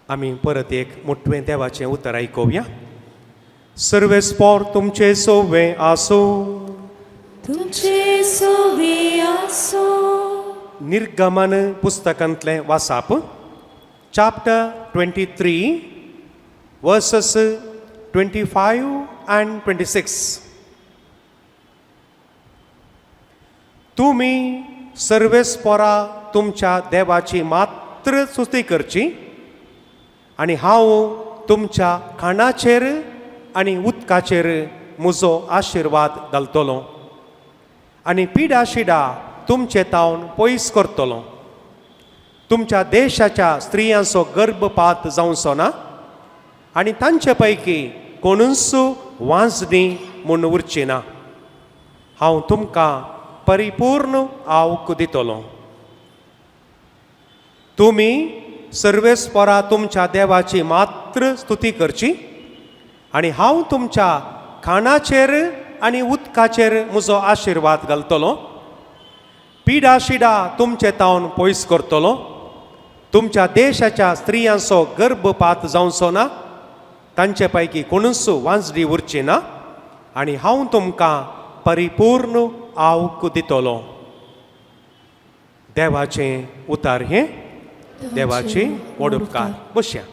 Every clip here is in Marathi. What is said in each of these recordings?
आम्ही परत एक मोठवें देवाचें उतर आयकुया. सर्वेस्पोर तुमचे सोवे आसो, तुमचे सोवे आसो. निर्गमन पुस्तकांतलें वाचप, chapter 23, verses 25 and 26. तुम्ही सर्वेस्पोरा तुमच्या देवाची मात्र स्तुती करची आनी हांव तुमच्या खाणाचेर आनी उदकाचेर म्हजो आशिर्वाद घालतलो आनी पिडा शिडा तुमचे तावन पयस करतलो. तुमच्या देशाच्या स्त्रियांचो गर्भपात जावचो ना आनी तांचे पैकी कोणूच वांजणी म्हूण उरची ना. हांव तुमकां परिपूर्ण आवक दितलो. तुम्ही सर्वेस्परा तुमच्या देवाची मात्र स्तुती करची आनी हांव तुमच्या खाणाचेर आनी उदकाचेर म्हजो आशिर्वाद घालतलो. पिडा शिडा तुमचे तावन पयस करतलो. तुमच्या देशाच्या स्त्रियांचो गर्भपात जावचो ना, तांचे पैकी कोणूच वांजडी उरची ना आनी हांव तुमकां परिपूर्ण आवक दितलो. देवाचें उतार हें, देवाची व्हड उपकार. बसया.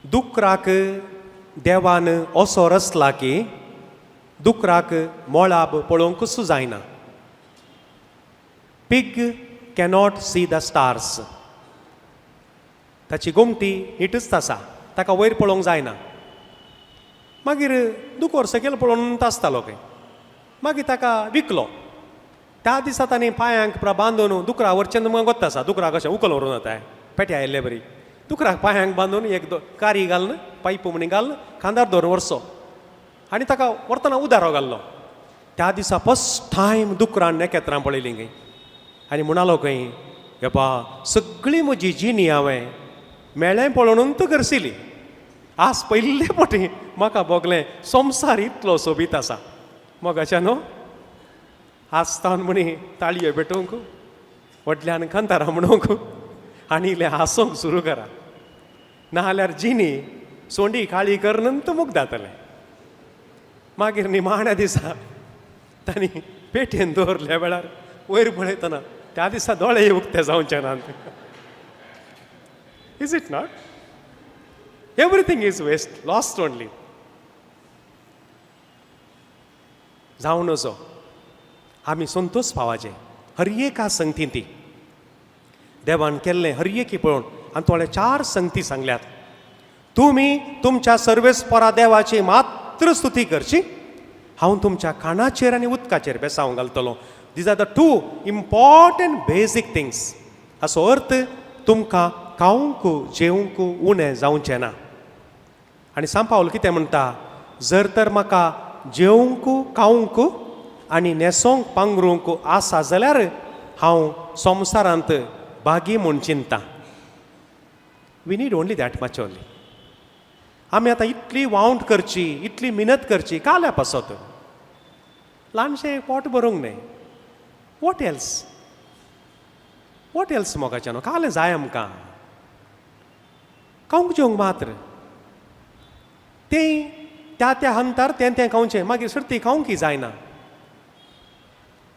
दुकराक देवान असो रचला की दुकराक मोळाब पळोवंकच जायना. Pig cannot see the stars. ताची गोमटी नीटच आसा, ताका वयर पळोवंक जायना. मागीर दुकोर सकयल पळोवन आसतालो खंय. मागीर ताका विकलो. त्या दिसा ताणें पांयांक बांदून दुकरा वरच्यान तुमकां गोत्त आसा दुकराक अशें उखल व्हरून वता पेटे आयिल्ले बरी. दुकराक पांयांक बांदून एक कारी घालून पायप म्हणी घालून खांदार धरून व्हरचो आनी ताका व्हरतना उदारो घाल्लो. त्या दिसा फस्ट टायम दुकरान नेकेत्रां पळयलीं खंय आनी म्हणलो खंय, हेपा सगळी म्हजी जिणी हांवें मेळ्ळें पळोवनूच करसिली. आज पयले फावटी म्हाका भोगलें संवसार इतलो सोबीत आसा. मोगाच्या न्हू आसतावन म्हणी ताळयो भेटोवंक, व्हडल्यान खांदारां म्हणूंक आनी इल्लें हांसोंक सुरू करा. नाजाल्यार जिणी सोंडी काळी करनंत मूग जातलें. मागीर निमाण्या दिसा तांणी पेटयेन दवरल्या वेळार वयर पळयतना त्या दिसा दोळे उक्ते जावचे नात. Is it not? Everything is waste, lost only. जावन नजो आमी संतोश पावाचे हर एका संगतीन ती देवान केल्लें हर एकी पळोवन आनी थोडे 4 संगती सांगल्यात. तुमी तुमच्या सर्वेस्परा देवाची मात्र स्तुती करची, हांव तुमच्या खाणाचेर आनी उदकाचेर बेसांव घालतलो. दीज आर द 2 इम्पॉर्टंट बेसीक थिंग्स. हाचो अर्थ तुमकां खावंक जेवंक उणें जावचें ना. आनी सांत पावल कितें म्हणटा, जर तर म्हाका जेवंक खावंक आनी न्हेसोंक पांघरूंक आसा जाल्यार हांव संवसारांत बागी म्हूण चिंता. We need only that much only. आमी आतां इतली वावंट करची, इतली मिनत करची काल्या पासत. ल्हानशें पोट भरूंक न्हय. What else? वॉट एल्स मोगाच्या न्हू? कालें जाय आमकां. खावंक जेवंक मात्र. तें त्या हंतार तें खावचें, मागीर सर्ती खावंकय जायना.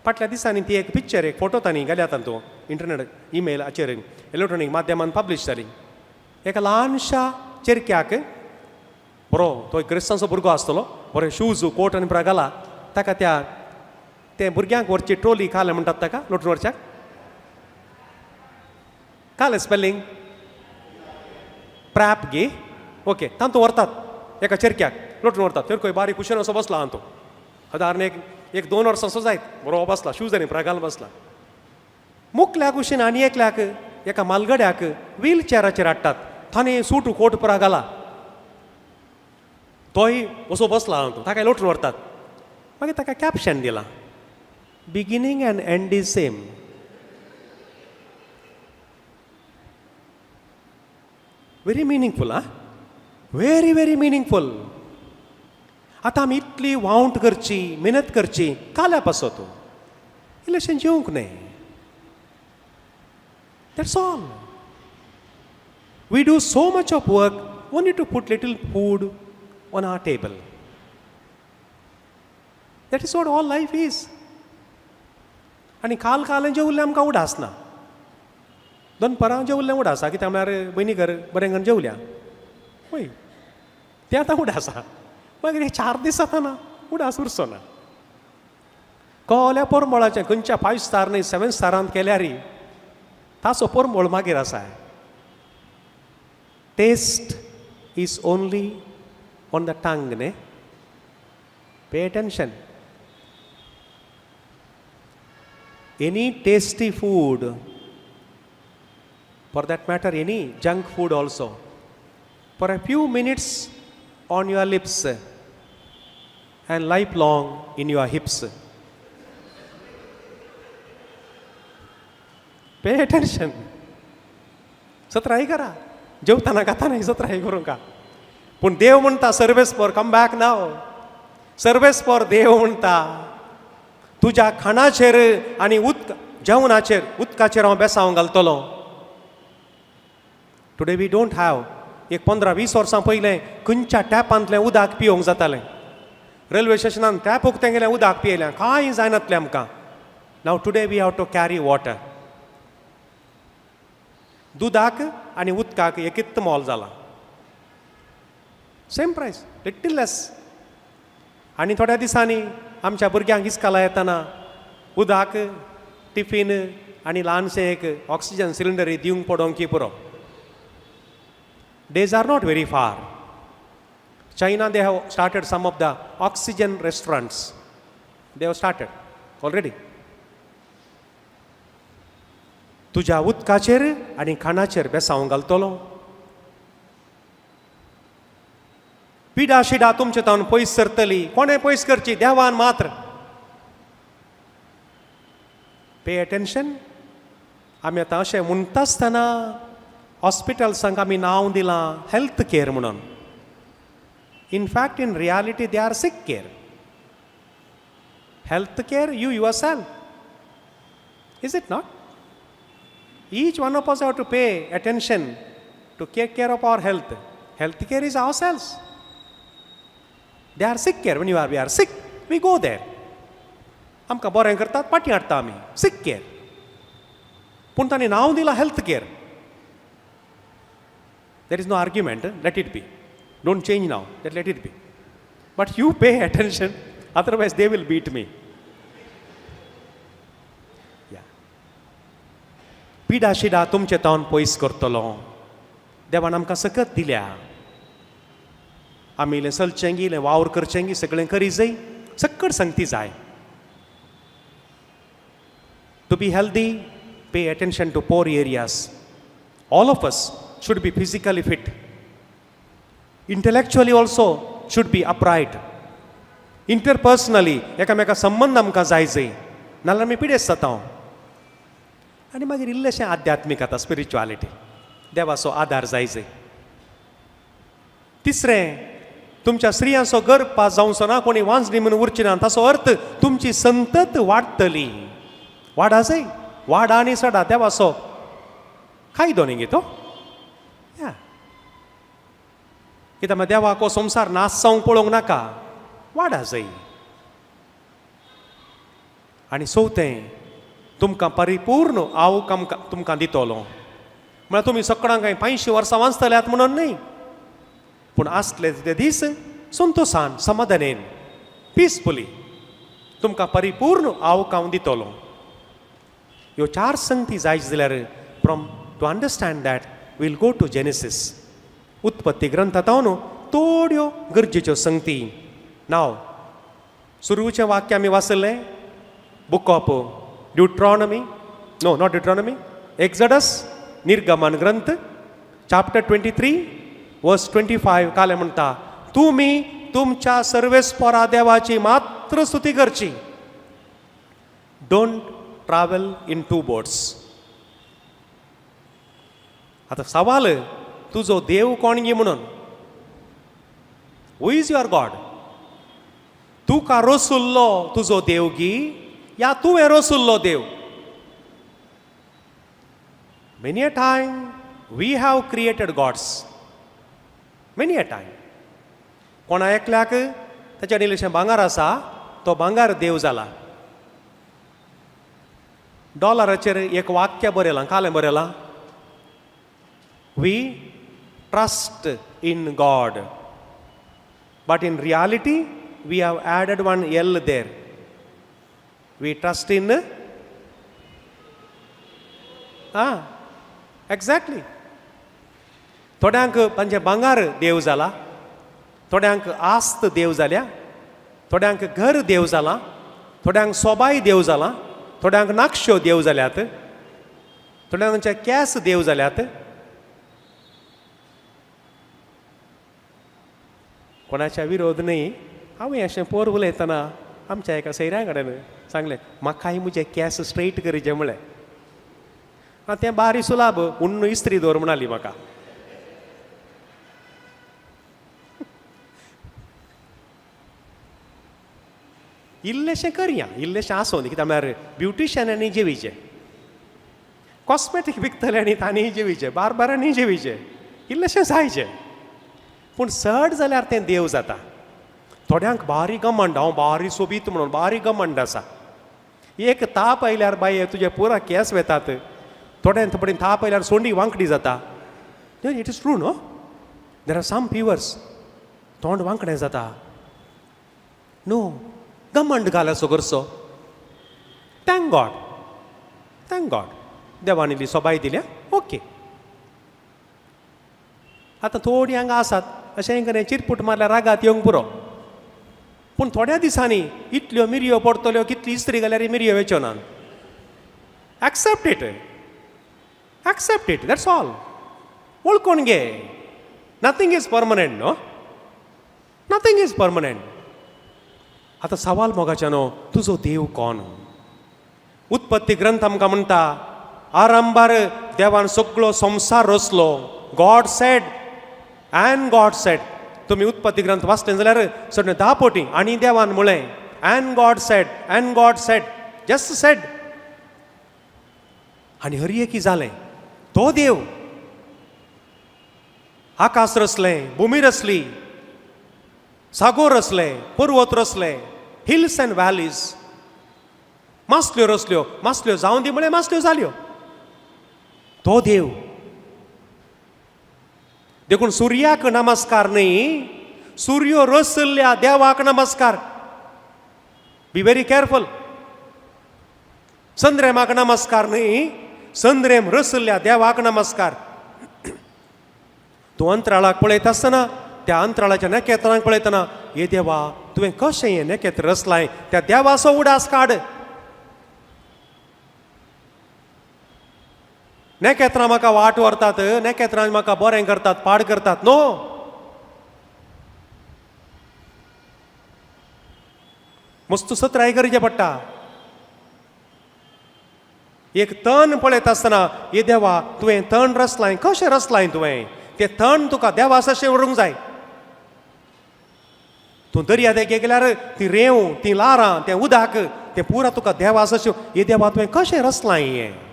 फाटल्या दिसांनी ती एक पिक्चर, एक फोटो तांणी घाल्यात तो इंटरनेट ईमेलाचेर इलेक्ट्रॉनीक माध्यमान पब्लीश जाली. एका ल्हानशा चेरक्याक बरो तो क्रिस्तांचो भुरगो आसतलो, बरे शूज कोट आनी ब्रा घाला. ताका त्या भुरग्यांक व्हरची ट्रोली काले म्हणटात ताका लोटून व्हरच्याक. काले स्पेलिंग प्रॅप गे. ओके, तांतू व्हरतात एका चेरक्याक लोटून व्हरतात. थंय खंय बारीक कुशन असो बसला तो. सादारण एक 2 वर्सांचो जायत बरो बसला, शूज आनी ब्रा घालून बसला. मुखल्या कुशीन आनी एकल्याक एका मालगड्याक व्हील चॅराचेर हाडटात. ताणें सूट कोट पुरा घाला. तोय असो बसला तो, ताका लोटून व्हरतात. मागीर ताका कॅप्शन दिलां, beginning end end is same. Very meaningful. Very very meaningful. आतां आमी इतली वावंट करची मेहनत करची काल्या पासो तूं इल्लेशें जेवंक न्ही that's all we do so much of work only to put little food on our table that is what all life is आनी काल जेवल्लें आमकां उडास ना दनपरां जेवल्लें उडास आसा कित्याक म्हळ्यार भयणीकर बरें करून जेवल्या पळय तें आतां उडास आसा मागीर हे 4 दीस जाता ना उडास उरचो ना कोल्या परमळाचें खंयच्या 5 स्टार न्ही 7 स्टारांत केल्यारय ताचो परमळ मागीर आसा taste is only on the tongue न्ही pay attention any tasty food for that matter any junk food also for a few minutes on your lips and lifelong in your hips pay attention सत्राई करा जेवताना खाताना सत्राई करूं का पूण देव म्हणटा serves for come back now serves for देव म्हणटा तुज्या खाणाचेर आनी जेवणाचेर उदकाचेर हांव बेसांव घालतलो टुडे वी डोंट हॅव एक 15-20 वर्सां पयलें खंयच्या टॅपांतलें उदक पिवंक जातालें रेल्वे स्टेशनान टॅप उक्तें गेलें उदक पियेलें कांय जायनातलें आमकां now today we have to carry water दुदाक आनी उदकाक एकित्त मोल जालां सेम प्रायस लिट्टल लेस आनी थोड्या दिसांनी आमच्या भुरग्यांक इस्काला येताना उदक टिफीन आनी ल्हानशें एक ऑक्सिजन सिलिंडर दिवंक पडोंक की पुरो Days are not very far. China, they have started some of the oxygen restaurants. They have started already. तुज्या उदकाचेर आनी खाणाचेर बेसांव घालतलो पिडा शिडा तुमचे तावन पयस सरतली कोणें पयस करची देवान मात्र पे अटेंशन आमी आतां अशें म्हणटा आसतना हॉस्पिटल्सांक आमी नांव दिलां हेल्थ केअर म्हणून in fact in reality they are sick care health care you yourself is it not each one of us have to pay attention to take care of our health care is ourselves they are sick care when we are sick we go there आमकां बरें करतात पाटी हाडटा आमी सिक केअर पूण तांणी नांव दिलां health care There is no argument, let it be. Don't change now, let it be. But you pay attention, otherwise they will beat me. Yeah. पिडा शिडा तुमचे तावन पयस करतलो देवान आमकां सकत दिल्या आमी इल्लें चलचें इल्लें वावर करचें सगळें करी जाय सक्कड संगती जाय to be healthy pay attention to poor areas all of us should be physically fit intellectually also should be upright interpersonally एकामेका संबंध आमकां जाय नाल्यार आमी पिडेस्त जाता आनी मागीर इल्लेशें आध्यात्मीक आतां स्पिरिच्युअलिटी देवाचो आदार जाय तिसरें तुमच्या स्त्रियांचो गर्भ पास जावचो ना कोणी वांजली म्हणून उरची ना ताचो अर्थ तुमची संतत वाडटली वाडा जाय वाडा आनी सडा देवाचो खायदो न्ही गे तो कित्याक देवाको संवसार नास जावंक पळोवंक नाका वाडा जाय आनी चवथें तुमकां परिपूर्ण आवक तुमकां दितलो म्हळ्यार तुमी सकाळां कांय 500 वर्सां वाचतल्यात म्हणून न्ही पूण आसले ते दीस संतोशान समाधानेन पिसफुली तुमकां परिपूर्ण आवक हांव दितलो ह्यो 4 संगती जाय जाल्यार from to understand that we'll go to Genesis उत्पत्ती ग्रंथांत थोड्यो गरजेच्यो संगती नाव सुरूचें वाक्य आमी वाचलें बूक ऑफ ड्युट्रॉनॉमी नो नॉट ड्युट्रॉनॉमी एक्झडस निर्गमन ग्रंथ चॅप्टर 23 वर्स 25 काले म्हणटा तुमी तुमच्या सर्वेस्परा देवाची मात्र स्तुती करची डोंट ट्रॅव्हल इन 2 बोट्स आतां सवाल तुजो देव कोण गे म्हणून हू इज युअर गॉड तू का रोसुल्लो तुजो देवगी या तुवें रोसुल्लो देव? Many a time we have created gods. Many a time. कोणा एकल्याक ताच्या कडेन भांगार आसा तो भांगार देव जाला. डॉलराचेर एक वाक्य बरयलां, कालें बरयलां, we trust in God, but in reality we have added one L there. We trust in exactly. थोड्यांक तांचे भांगार देव जाला, थोड्यांक आस्त देव जाल्या, थोड्यांक घर देव जाला, थोड्यांक सोबाय देव जाला, थोड्यांक नाक्षो देव जाल्यात, थोड्यांक तांचे केस देव जाल्यात. कोणाच्या विरोध न्ही. हांवें अशें पोर उलयतना आमच्या एका सैऱ्या कडेन सांगलें, म्हाकाय म्हजे केस स्ट्रेट करचे म्हळें. तें बारी सुलाब, उन्न इस्त्री दवर म्हणाली म्हाका. इल्लेशें करया, इल्लेशें आसूं न्ही, कित्याक म्हळ्यार ब्युटिशियनांनी जेवीचें, कॉस्मेटीक विकतले आनी तांणी जेवीचें, बार्बरांनी जेवीचें, इल्लेशें जायचें. पूण चड जाल्यार तें देव जाता. थोड्यांक बारी घमंड, हांव बारी सोबीत म्हणून बारी घमंड आसा. एक ताप आयल्यार बाये तुजे पुरा केस वेतात. थोड्यांक पडेन ताप आयल्यार सोंडी वांकडी जाता. It is true no. There are some fevers तोंड वांकडें जाता. नो, घमंड घाल असो करचो. थँक गॉड, थँक गॉड, देवान इल्ली सोबाय दिल्या, ओके. आतां थोडीं हांगा आसात अशें कडेन चिरपूट मारल्यार रागात येवंक पुरो. पूण थोड्या दिसांनी इतल्यो मिरयो पडटल्यो, कितली इस्त्री घाल्यार मिरयो वेच्यो नात. Accept it, accept it, that's all. वळखून घे. Nothing is permanent no, nothing is permanent. आतां सवाल मोगाच्यानो, तुजो देव कोण? उत्पत्ती ग्रंथ आमकां म्हणटा, आरंभार देवान सगळो संवसार रचलो. God said and God said. तुमी उत्पत्ती ग्रंथ वाचलें जाल्यार सगळें 10 फावटी आनी देवान म्हळें and God said, and God sed, just sed. आनी हर एकी जालें. तो देव आकाश रचलें, भुमी रचली, सागोर रचले, पर्वत रचले, हिल्स अँड व्हॅलीज, मासल्यो रचल्यो, मासल्यो जावं दी म्हळें मासल्यो जाल्यो. तो देव. देखून सुर्याक नमस्कार न्ही, सूर्यो रचल्ल्या देवाक नमस्कार. Be very careful. चंद्रेमाक नमस्कार न्ही, चंद्रेम रचल्ल्या देवाक नमस्कार. तूं अंतराळाक पळयत आसतना, त्या अंतराळाच्या नखेत्रांक पळयतना, हे देवा तुवें कशें हें नखेत्र रचलाय, त्या देवाचो उडास काड. नखेत्रां म्हाका वाट व्हरतात, नखेत्रां म्हाका बरें करतात, पाड करतात. नो, मस्त सत्राय करचें पडटा. एक तण पळयत आसतना, हे देवा तुवें तण रचलाय, कशें रचलाय तुवें? तें तण तुका देवास अशें व्हरूंक जाय. तूं दर्या देगेक गेल्यार ती रेंव, ती लारां, तें उदक, तें पुरा तुका देवास अशें. हे देवा तुवें कशें रचलाय हें?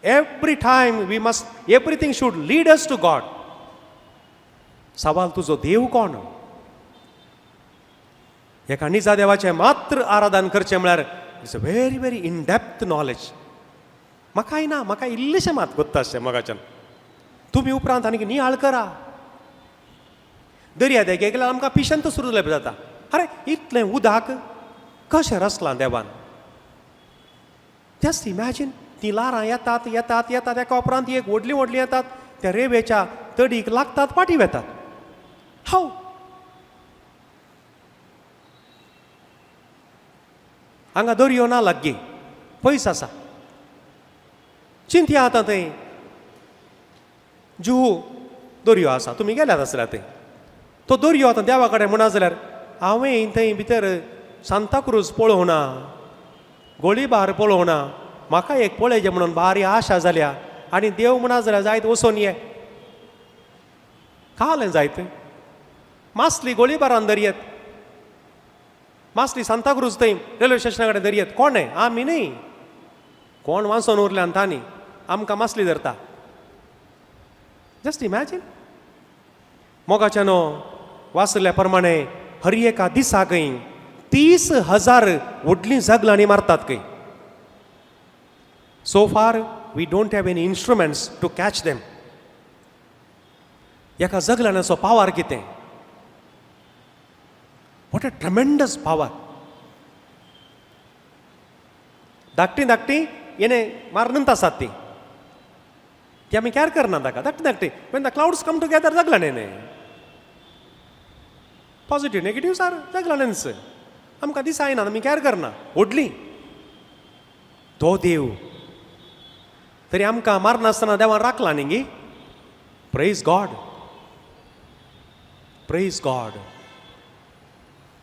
Every time we must, everything should lead us to God. सवाल, तुजो देव कोण? एका निजा देवाचें मात्र आराधन करचें म्हळ्यार it's a very very in depth knowledge. म्हाकाय ना, म्हाका इल्लेशें मात कोत्ता अशें मोगाच्यान. तुमी उपरांत आनीक नियाळ करा. दर्या देगेक गेल्यार आमकां पिशंत सुरू जालें जाता. अरे इतलें उदक कशें रचलां देवान? Just imagine. ती लारां येतात येतात येतात, एका उपरांत एक व्हडली व्हडली येतात, त्या रेंवेच्या तडीक लागतात, पाटी वेतात. हाव? हांगा दर्यो ना लागीं, पयस आसा. चिंतया आतां थंय जुहू दर्यो आसा, तुमी गेल्यात आसल्यार थंय. तो दर्यो आतां देवा कडेन म्हणा जाल्यार हांवें थंय भितर सांताक्रूज पळोवं ना, गोळीबार पळोवं ना, म्हाका एक पळयचें म्हणून बारी आशा जाल्या. आनी देव म्हणा जाल्यार जायत वचून ये. खावलें जायत, मासली गोळीबारान दर्येत, मासली सांताक्रूज थंय रेल्वे स्टेशना कडेन दर्येत कोण आहे आमी न्ही कोण वाचून उरल्यान तांणी आमकां मासली धरता जस्ट इमॅजिन मोगाच्यान वाचल्या प्रमाणे हर एका दिसाकय 30,000 व्हडलीं जगलांनी मारतात खंय so far we don't have any instruments to catch them एका जगलाण्याचो पावर कितें वॉट अ ट्रमेंडस पावर धाकटी येणे मारनंत आसात ती आमी कॅर करना ताका धाकटी when the clouds come together जगलाण्याने पॉझिटिव्ह नेगेटिव्ह सार जगलाण्यांच आमकां दिसा येना आमी कॅर करना व्हडली तो देव तरी आमकां मारनासतना देवान राखला न्ही गी प्रेज गॉड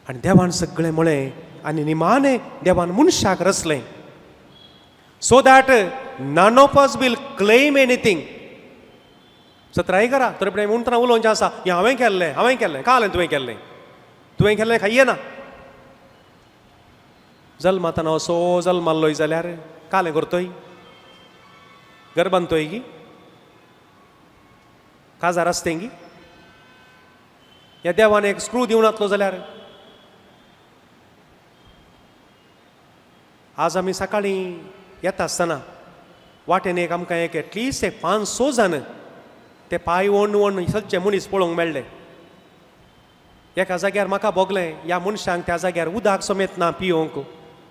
आनी देवान सगळें म्हळें आनी निमाणें देवान मनशाक रचलें so that none of us will claim anything सत्राय करा तरी पण म्हणटना उलोवचें आसा हें हांवें केल्लें का जालें तुवें केल्लें खाये ना जल्मातना असो जल्माल्लोय जाल्यार कालें करतोय घर बांदतोय गी काजार आसतें गी ह्या देवान एक स्क्रू दिवन नातलो जाल्यार आज आमी सकाळीं येता आसतना वाटेन एक आमकां एक एटलिस्ट 5-6 जाण ते पांय ओण सदचे मनीस पळोवंक मेळ्ळे एका जाग्यार म्हाका भोगलें ह्या मनशांक त्या जाग्यार उदक समेत ना पियोंक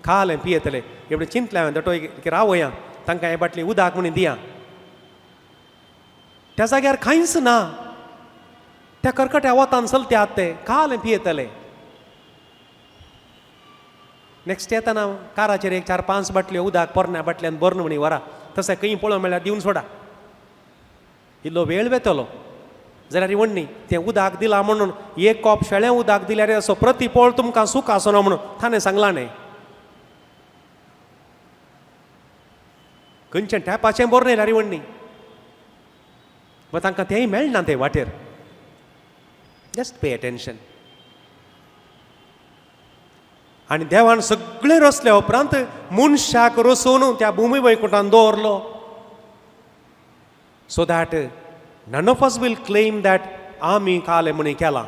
खालें पियेतले एवढे चिंतलें हांवें दटो रावया तांकां हे बाटली उदक म्हणून दिया त्या जाग्यार कांयच ना त्या कर्कट्या वतान चलतात ते खालें पियेतले नेक्स्ट येताना काराचेर एक 4-5 बाटल्यो उदक पोरण्या बाटल्यान भरून म्हणी व्हरा तशें खंय पळोवंक मेळ्ळ्यार दिवन सोडा इल्लो वेळ वेतलो जाल्यार व्हडणी तें उदक दिलां म्हणून एक कॉप शेळें उदक दिल्यार असो प्रतिपळ तुमकां सूख आसना म्हणून ताणें सांगलां न्ही खंयचें टॅपाचें बरें न्हय व्हडणी तांकां तेंय मेळना ते वाटेर जस्ट पे अटेन्शन आनी देवान सगळें रचल्या उपरांत मनशाक रचून त्या भुमी वैकुंठान दवरलो so that none of us will claim that आमी कालें म्हणी केलां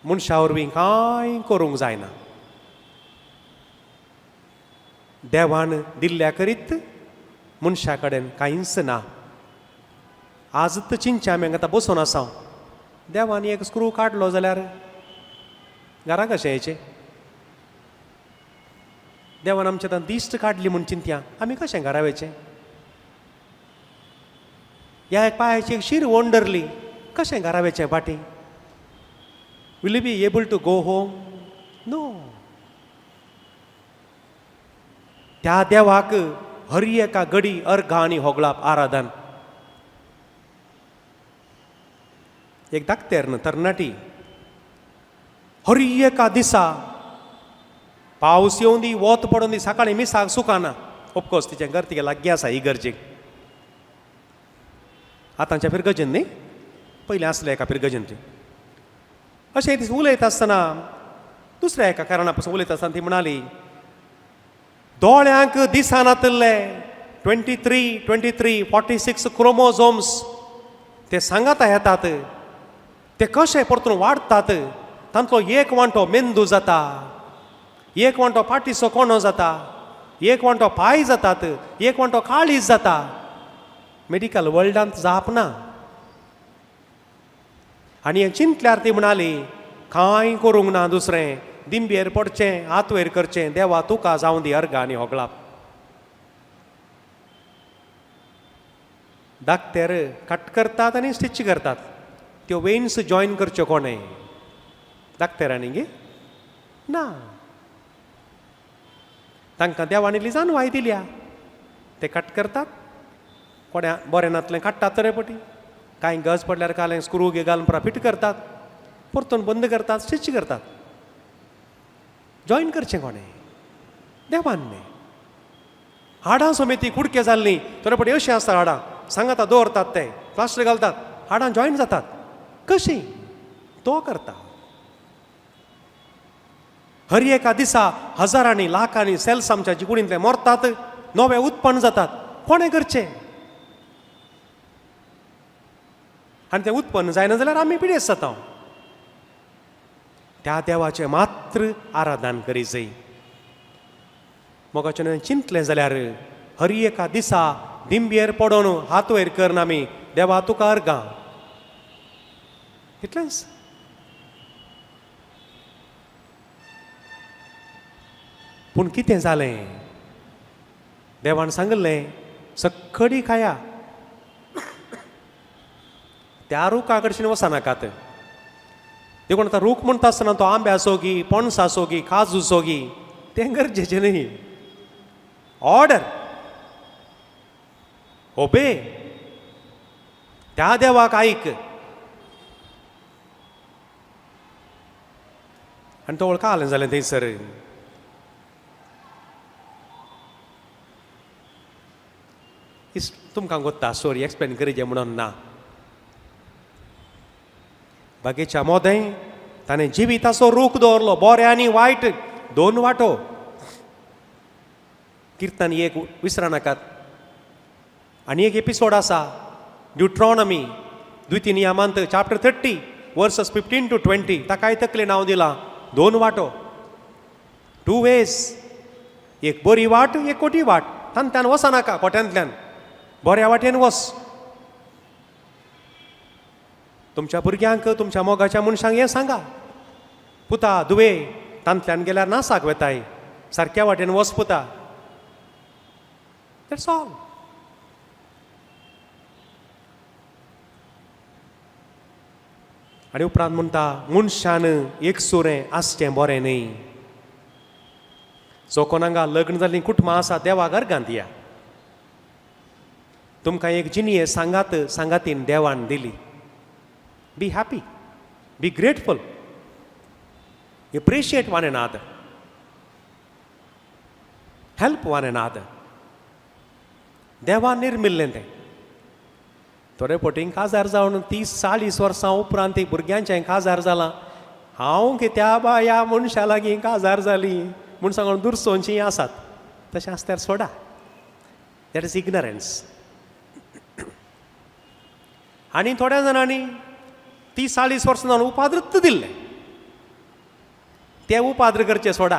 मनशा वरवीं कांय करूंक जायना देवान दिल्ल्या करीत मनशा कडेन कांयच ना आजच चिंतचे आमी आतां बसून आसा देवान एक स्क्रू काडलो जाल्यार घरा कशें येचें देवान आमच्या आतां दिश्ट काडली म्हूण चिंतया आमी कशें घरा वयचें ह्या एक पांयाची एक शीर ओंडरली कशें घरा वयचें फाटीं will you be able to go home no त्या देवाक हर एका घडी अर्घ आनी होगळाप आराधन एक धाकटेर न्हू तरणाटी हर एका दिसा पावस येवन दी वत पडून दी सकाळीं मिसाक सुकाना ऑफकोर्स तिचें घर तिगे लागीं आसा इगर्जेक आतांच्या पिरगजन न्ही पयलीं आसलें एका पिरगजन अशें दीस उलयता आसतना दुसऱ्या एका कारणा पासून उलयता आसतना ती म्हणाली दोळ्यांक दिसानातले 23, 46 क्रोमोझोम्स ते सांगाता येतात ते कशे परतून वाडटात तांतलो एक वांटो मेंदू जाता एक वांटो पाटीचो कोणो जाता एक वांटो पांय जातात एक वांटो काळीज जाता मेडिकल वर्ल्डांत जाप ना आनी हें चिंतल्यार ती म्हणाली कांय करूंक ना दुसरें दिंबेर पडचें हात वयर करचें देवा तुका जावं दी अर्घ आनी होगळाप धाकटेर कट करतात आनी स्टिच करतात त्यो वेन्स जॉयन करच्यो कोणें धाकटेरांनी गे ना तांकां देवान इल्ली जानवाय दिल्या ते कट करतात कोण्या बरें नातलें काडटात तरेपटी कांय गज पडल्यार कालें स्क्रू घालून परत फिट करतात परतून बंद करतात स्टिच करतात जॉयन करचें कोणें देवान न्ही हाडां समेती कुडके जाल्लीं तरेपटी अशीं आसता हाडां सांगाता दवरतात ते प्लास्टर घालतात हाडां जॉयन जातात कशीं तो करता हर एका दिसा हजारांनी लाखांनी सेल्स आमच्या कुडींतले मरतात, नवे उत्पन्न जातात. कोणें करचें? आनी तें उत्पन्न जायना जाल्यार आमी पिडेस्त जाता. त्या देवाचें मात्र आराधन करी जाय. मोगाचें चिंतलें जाल्यार हर एका दिसा दिंबयेर पडोन हात वयर करन आमी देवा तुका अर्गां, इतलेंच. पूण कितें जालें? देवान सांगलें सक्कडी खाया, त्या रुखा कडच्यान वचनाकात. देखून आतां रूख म्हणटा आसतना तो आंबे आसो गी, पणस आसो गी, काजू आसो गी, तें गरजेचें न्ही. ऑर्डर, ओबे, त्या देवाक आयक. आनी तो वळखालें जालें थंयसर. तुमकां गोत्ता स्टोरी एक्सप्लेन करीजे म्हणून ना. बागेच्या मोदें ताणें जिविताचो रूख दवरलो, बरें आनी वायट दोन वांटो. किर्तन एक विसरा नाकात. आनी एक एपिसोड आसा ड्युट्रॉनॉमी, द्वितीय नियमांत चॅप्टर 30 वर्सेस 15 to 20. ताकाय तकलें नांव दिलां दोन वांटो, 2 ways. एक बरी वाट, एक खोटी वाट. तांत्यान वचनाका खोट्यांतल्यान, बऱ्या वाटेन वच. तुमच्या भुरग्यांक, तुमच्या मोगाच्या मनशांक हें सांगा, पुता दुवे तांतल्यान गेल्यार नासाक वेताय, सारक्या वाटेन वच पुता. That's all. आनी उपरांत म्हणटा मनशान एकसुरें आसचें बरें न्ही. जो कोणांगा लग्न जाल्लीं कुटुंबां आसा देवाक अर्गां दिया. तुमकां एक जिणये सांगातीन देवान दिली. Be happy, be grateful, appreciate one another, help one another. देवान निर्मिल्लें तें. थोडे पोटींक काजार जावन 30-40 वर्सां उपरांत भुरग्यांचें काजार जालां. हांव कित्या बा ह्या मनशा लागीं काजार जाली म्हूण सांगून दुरसोंचीं आसात. तशें आसल्यार सोडा. That is इग्नरन्स. आनी थोड्या जाणांनी 30-40 वर्सां जावन उपाद्रत्व दिल्लें. ते उपाद्र करचें सोडा.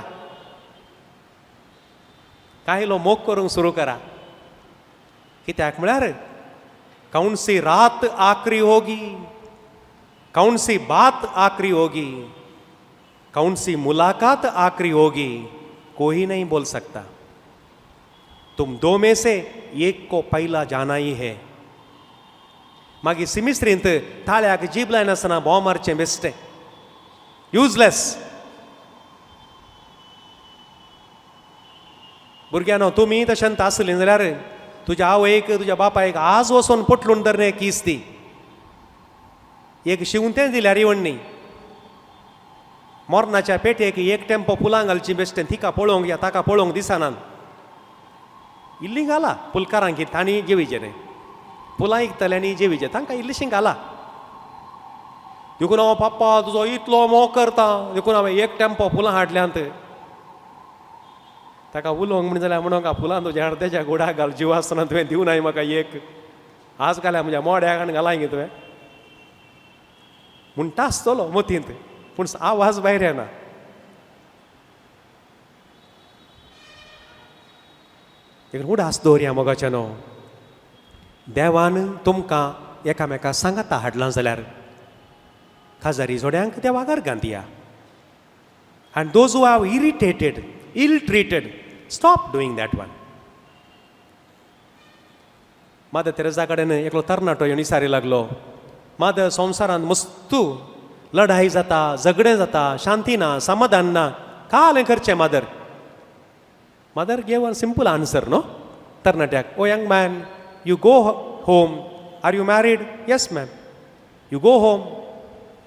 कायलो मोग करूंक सुरू करा. कित्याक म्हळ्यार कौन सी रात आखरी होगी, कौन सी बात आखरी होगी, कौन सी मुलाकात आखरी होगी, कोई नहीं बोल सकता. तुम दो में से एक को पहला जाना ही है. मागीर सिमिस्त्रींत थाळ्याक जीब लायन आसतना भोंव मारचें बेश्टें, युजलेस. भुरग्यानो तुमी तशेंत आसलीं जाल्यार तुज्या आवयक, तुज्या बापायक आज वचोन पटलून धरणे किस ती. एक शिवतें दिल्यार इवण्णी. मोरनाच्या पेटयेक एक टेम्पो फुलां घालची बेश्टें, तिका पळोवंक या ताका पळोवंक दिसनान. इल्लीं घाला पुलकारांक, तांणी जेविचें न्ही. फुलां इकतले आनी जेविचें, तांकां इल्लीशीं घाला. देखून हांव पप्पा तुजो इतलो मोग करता, देखून हांवें एक टेम्पो फुलां हाडल्यांत. ताका उलोवंक म्हणून जाल्यार म्हणून फुलां तुज्या अर्द्याच्या गोडाक घाल, जीव आसतना तुवें दिवनाय म्हाका एक. आज घाल्या म्हज्या मोड्याक आनी घालाय गे तुवें म्हणटा आसतलो मतींत, पूण आवाज भायर येना. देखून उडास दवरया मोगाच्यानो. देवान तुमकां एकामेकाक सांगाता हाडलां जाल्यार खाजारी जोड्यांक देवाक अर्गां दिया. आनी those who have irritated, ill treated, stop doing that one. माद तेरेसा कडेन एकलो तरणाटो येवन विचारी लागलो, माद संवसारांत मस्तू लढाई जाता, झगडें जाता, शांती ना, समाधान ना, कालें करचें मादर. मादर gave a simple answer no तरणाट्याक. Oh young man, you go home. Are you married? Yes ma'am. You go home.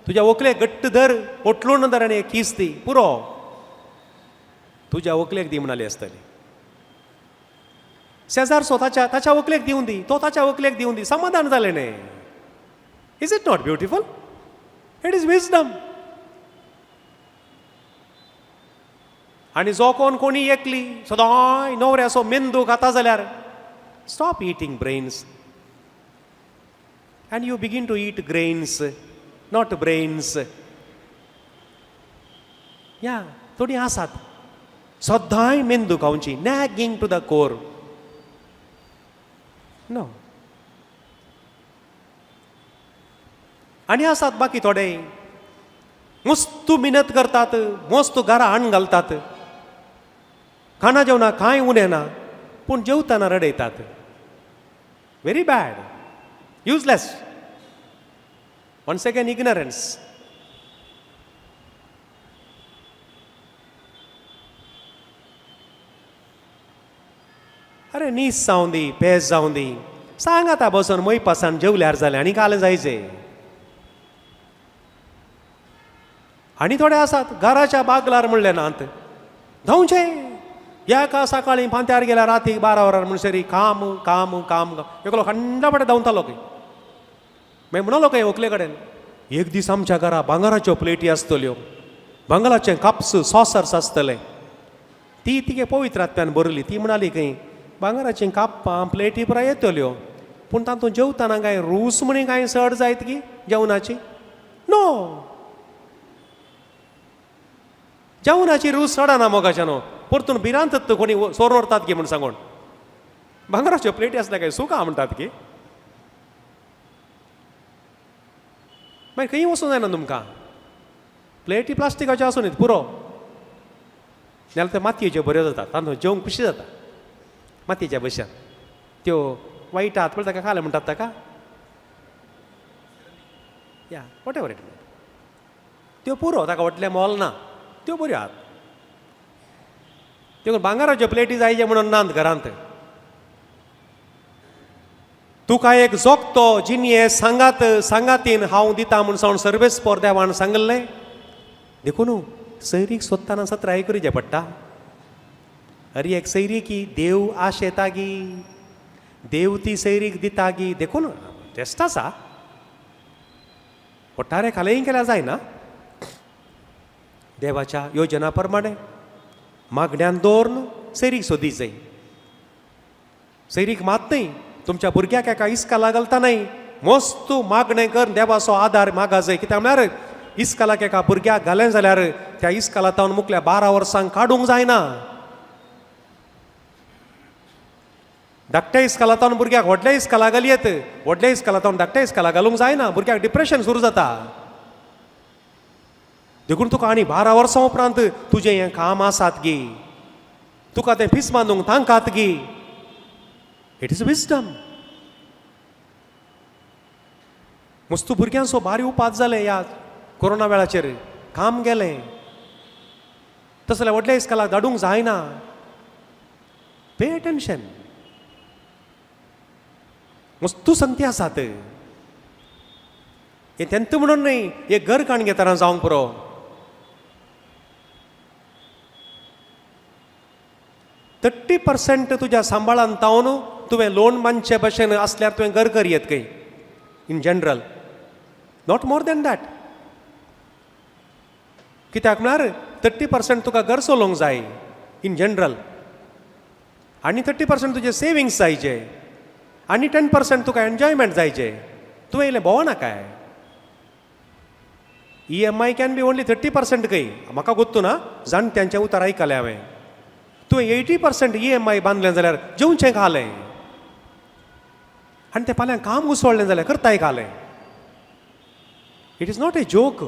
तुज्या व्हंकलेक घट्ट धर, पोटलून धर आनी एक किस दी, पुरो. तुज्या व्हंकलेक दी म्हणाली आसतली. शेजार ताच्या व्हंकलेक दिवन दी, तो ताच्या व्हंकलेक दिवन दी, समाधान जालें न्ही. Is it not beautiful? It is wisdom. आनी जो कोणी एकली सदांय न्हवऱ्याचो मेंदू खाता जाल्यार stop eating brains and you begin to eat grains, not brains. Yeah, थोडी आसात सदांय मेंदू खावची, nagging to the core. No. आनी आसात बाकी थोडे मस्त मेहनत करतात, मस्त घरा हाण घालतात, खाना जेवणा कांय उणें ना, पूण जेवताना रडयतात. Very bad. Useless. Once again, ignorance. अरे नीस जावं दी, पेज जावं दी, सांग आतां बसून मै पासान जेवल्यार जालें आनी काल जायचे. आनी थोडे आसात घराच्या बागलार म्हणले नात धांवचे एका सकाळी पांत्यार गेल्या राती 12 वरांर म्हणसरी काम काम काम एकलो खंडापडे धांवतालो खंय. मागीर म्हणलो खंय व्हंकले कडेन एक दीस आमच्या घरा भांगराच्यो प्लेटी आसतल्यो, भांगराचे काप्स सॉसर्स आसतले. ती तिगे पवित्र आत्म्यान बरयली. ती म्हणाली खंय भांगराचीं काप्पां प्लेटी पुराय येतल्यो, पूण तातूंत जेवताना काय रूस म्हणी कांय सड जायत की जेवणाची? नो, जेवणाची रूस सडना मोगाच्या न्हू, परतून भिरांतत कोणी सोर व्हरतात की म्हूण सांगून. भांगराच्यो प्लेटी आसल्या काय सुका म्हणटात की. मागीर खंय वचूं जायना तुमकां. प्लेटी प्लास्टिकाच्यो आसूं न्ही पुरो, नाल्यार त्यो मातयेच्यो बऱ्यो जातात, तातूंत जेवंक खुशी जाता. मातयेच्या भशेन त्यो वायटात पळय ताका खाले म्हणटात ताका, या वॉट एवर इट. त्यो पुरो, ताका व्हडलें मोल ना, त्यो बऱ्यो आहात. त्यो भांगराच्यो प्लेटी जायचे म्हणून नात घरांत. तुका एक जोगतो जिनिये सांगात सांगातीन हांव दिता म्हूण सावन सर्वेस पोर देवान सांगलें. देखून सैरीक सोदताना सत्राय करुचें पडटा. अरे एक सैरीक की देव आश येता गी, देव ती सैरीक दिता गी. देखून टेस्ट आसा, ओट्टारे खालेय केल्या जायना. देवाच्या योजना प्रमाणे मागण्यान दवरून सैरीक सोदी जाय. सैरीक मात न्हय, तुमच्या भुरग्याक एका इस्काला घालता न्हय, मस्त मागणें कर, देवाचो आदार मागा जाय. कित्याक म्हळ्यार इस्कालाक एका भुरग्याक घालें जाल्यार त्या इस्कालांतावन मुखल्या 12 वर्सांक काडूंक जायना. धाकट्या इस्कालांतावन भुरग्याक व्हडल्या इस्काला घालयेत, व्हडल्या इस्कालांतावन धाकट्या इस्काला घालूंक जायना. भुरग्याक डिप्रेशन सुरू जाता. देखून तुका आनी 12 वर्सां उपरांत तुजें हें काम आसात गी, तुका तें फीस बांदूंक तांकात गी. It is wisdom. मस्त भुरग्यांचो भारी उपास जाले ह्या कोरोना वेळाचेर. काम गेलें, तस जाल्यार व्हडल्या इस्कालाक धाडूंक जायना. Pay attention. मस्त संगती आसात. हे तेंत म्हणून न्हय, एक घर काण घेतना जावंक पुरो. 30% तुज्या सांबाळान तावन तुवें लोन बांदचे भशेन आसल्यार तुवें घर करयेत खंय in general, not more than that. कित्याक म्हळ्यार 30% तुका घर चलोवंक जाय इन जनरल, आनी 30% तुजे सेविंग्स जायचे, आनी 10% तुका एन्जॉयमेंट जायचे. तुवें इल्लें भोंवना काय. EMI कॅन बी ओन्ली 30% खंय. म्हाका गोत्तू ना, जाणट्यांचें उतर आयकलें हांवें. तुवें 80% EMI बांदलें जाल्यार जेवचें खालें, आनी तें फाल्यां काम उसळ्ळें जाल्यार करताय खालें. It is not a joke.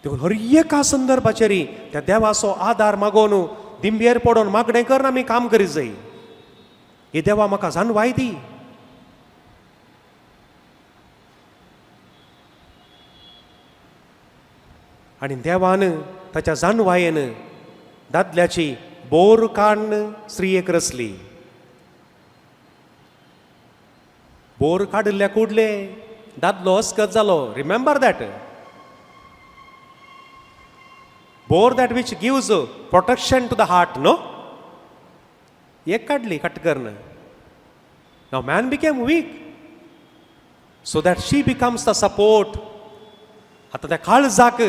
देखून हर एका संदर्भाचेर त्या देवाचो आदार मागोवन दिंबेर पडोवन मागणें करून आमी काम करीत जाय. हे देवा म्हाका जाणवाय दी. आनी देवान ताच्या जाणवायेन दादल्याची बोर काडून स्त्रियेक रचली. बोर काडिल्ल्या कुडले दादलो अस्कत जालो. Remember that. Bore that which gives protection to the heart. No, एक काडली कटकर्न. Now man became weak so that she becomes the support आतां त्या काळजाक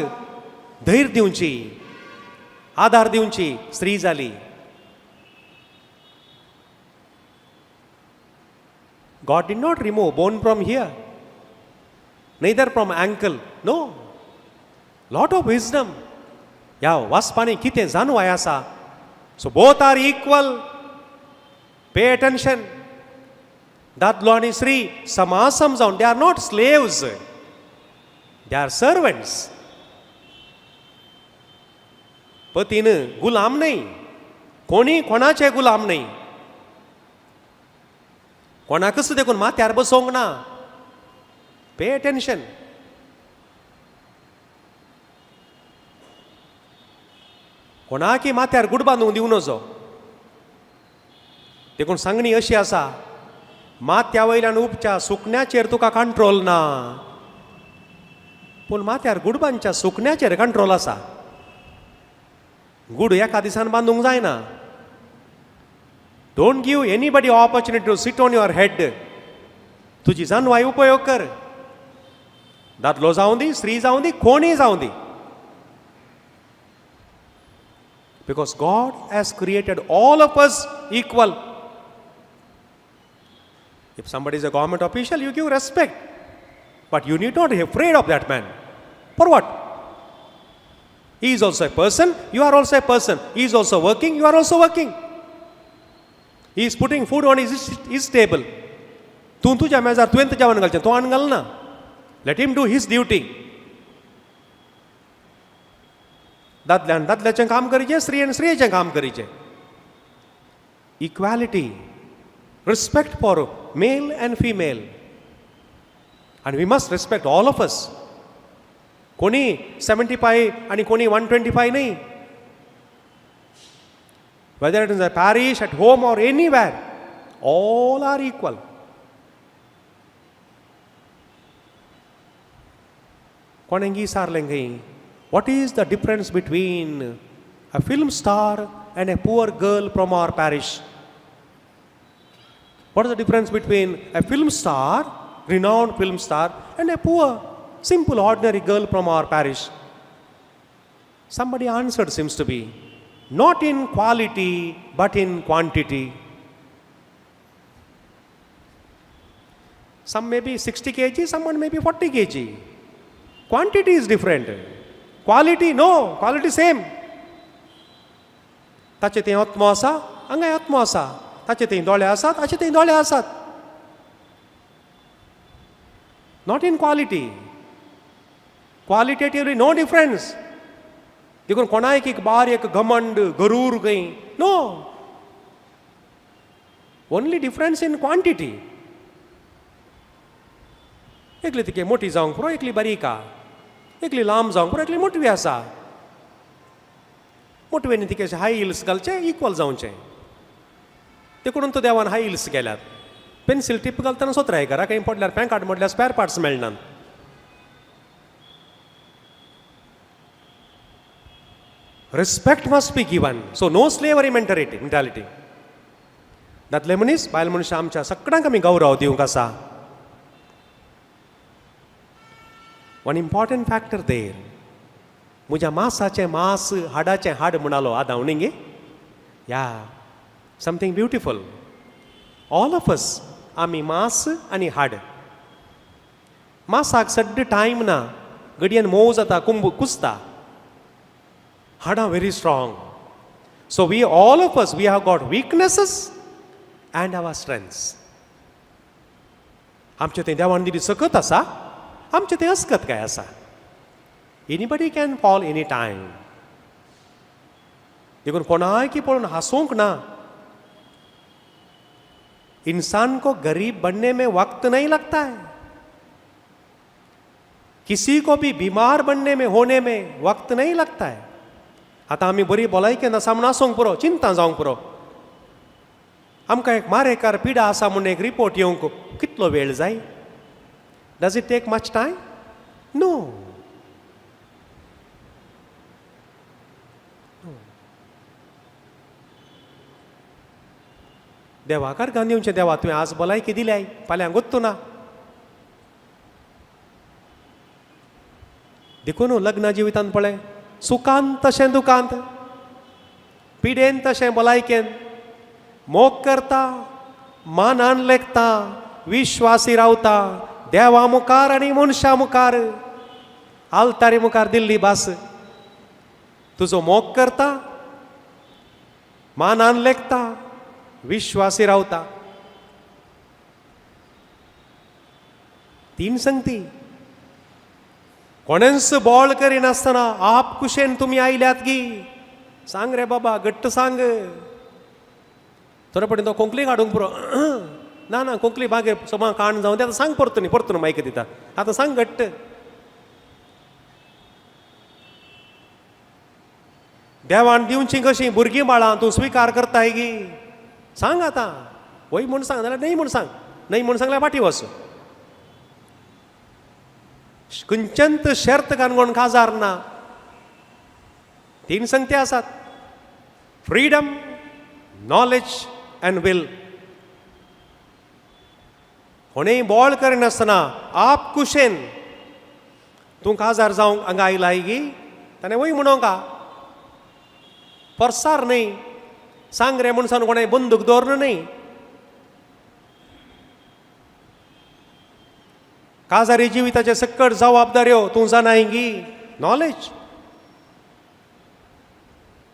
धैर्य दिवची, आधार दिवची स्त्री जाली. God did not remove bone from here, neither from ankle. No. Lot of wisdom. ह्या वाचपानी कितें जाणवाय आसा. So both are equal. Pay attention. दादलो आनी स्त्री समासम जावन, they are not slaves. They are servants. पतीन गुलाम नाही, कोणी कोणाचे गुलाम नाही. कोणाकच देखून माथ्यार बसोंक ना. Pay attention. कोणाकी माथ्यार गुड बांदूंक दिवं नजो. देखून सांगणी अशी आसा, माथ्या वयल्यान उपच्या सुकण्याचेर तुका कंट्रोल ना, पूण माथ्यार गुडबांच्या सुकण्याचेर कंट्रोल आसा. गुड एका दिसान बांदूंक जायना. Don't give anybody opportunity to sit on your head. तुजी जानवाय उपयोग कर. दादलो जावं दी, स्त्री जावं दी, कोणीय जावं दी. Because God has created all of us equal. If somebody is a government official, you give respect. But you need not be afraid of that man. For what? He is also a person, you are also a person. He is also working, you are also working. He is putting food on his table. तूं तुज्या मेजार तुवें जेवण घालचें, तो आनी घालना. Let him do his duty. दादल्यान दादल्याचें काम करीचें, स्त्रियेन स्त्रियेचें काम करीचें. Equality, respect for male and female. And we must respect all of us. कोणी 75 आणि कोणी 125 नाही. Whether it is a parish, at home or anywhere, all are equal. कोणेंगी सारलें खंय, what is the difference between a film star and a poor girl from our parish? What is the difference between a film star, renowned film star, and a poor, simple, ordinary girl from our parish? Somebody answered, seems to be, not in quality, but in quantity. Some may be 60 kg, someone may be 40 kg. Quantity is different. Quality, no, quality same. ताचे तें आत्मो आसा, हांगाय आत्मो आसा. ताचे तें दोळे आसात, ताचे तें दोळे आसात. Not in quality. Qualitatively no difference. देखून कोणायक एक बारीक घमंड गरूर खंय, no. Only difference in quantity. एकली तिके मोठी जावंक पुरो, एकली बारीक आहा. एकली लांब जावंक पुरो, एकली मोटवी आसा. मोटवेनी तिके हाय हिल्स घालचे, इक्वल जावचें. देखून तो देवान हाय हिल्स केल्यात. पेन्सिल टीप घालतना सोत्राय करा, खंय पडल्यार पॅकाट मोडल्यार स्पॅर पार्ट्स मेळनात. Respect must be given. So no slavery mentality. दादले मनीस, बायल मनुष्य आमच्या सगळ्यांक आमी गौरव दिवंक आसा. One important factor there. म्हज्या मांसाचें मांस, हाडाचें हाड म्हणालो आदावणींगे. Yeah, something beautiful. All of us, आमी मांस आनी हाड. मांसाक सड्ड टायम ना, घडयेन मोव जाता, कुसता. हाडां very strong. So we, all of us, we have got weaknesses and our strengths. आमचें तें देवान दिली सकत आसा, आमचें तें अस्कत काय आसा. Anybody can fall any time. देखून कोणाय की पळोवन हांसूंक ना. इंसान को गरीब बनने में वक्त नहीं लगता है. किसी को भी बीमार बनने में, होने में वक्त नहीं लगता है. आतां आमी बरी भलायकेन आसा म्हूण आसूंक पुरो, चिंता जावंक पुरो. आमकां एक मारेकार पिडा आसा म्हूण एक रिपोर्ट येवंक कितलो वेळ जाय? Does it take much time? No. देवाकार घान दिवचें, देवा तुवें आज भलायकी दिल्याय, फाल्यां गुत्तू ना. देखून लग्ना जिवितांत पळय सुखांत तशें दुखांत, पिडेन तशें भलायकेन, मोग करता, मानान लेखता, विश्वासी रावता, देवा मुखार आनी मनशा मुखार, आलतारी मुखार दिल्ली भास. तुजो मोग करता, मानान लेखता, विश्वासी रावता. 3 संगती. कोणेंच बॉल करिनासतना आप कुशेन तुमी आयल्यात गी. सांग रे बाबा, घट्ट सांग. थोडे पडेन तो कोंकणी काडूंक पुरो. ना ना, कोंकणी मागीर सोमा काण जावन आतां सांग परतून परतून मायक दिता. आतां सांग घट्ट. देवान दिवची कशी भुरगीं बाळां तूं स्विकार करताय गी. सांग आतां. वय म्हूण सांग नाल्यार न्हय म्हूण सांग. न्हय म्हूण सांगल्यार फाटीं वच. खंयच्यांत शर्त कानगोण काजार ना. 3 संगती आसात. Freedom, knowledge and will. कोणेय बॉल करिनासतना आप कुशेन तूं काजार जावंक हांगा आयलाय गी. ताणें वय म्हणोंका परसार न्हय. सांग रे म्हूण सांग कोणें बंदूक दवरना न्हय. काजारी जिविताचे सकट जबाबदाऱ्यो तूं जाणाय गी. नॉलेज.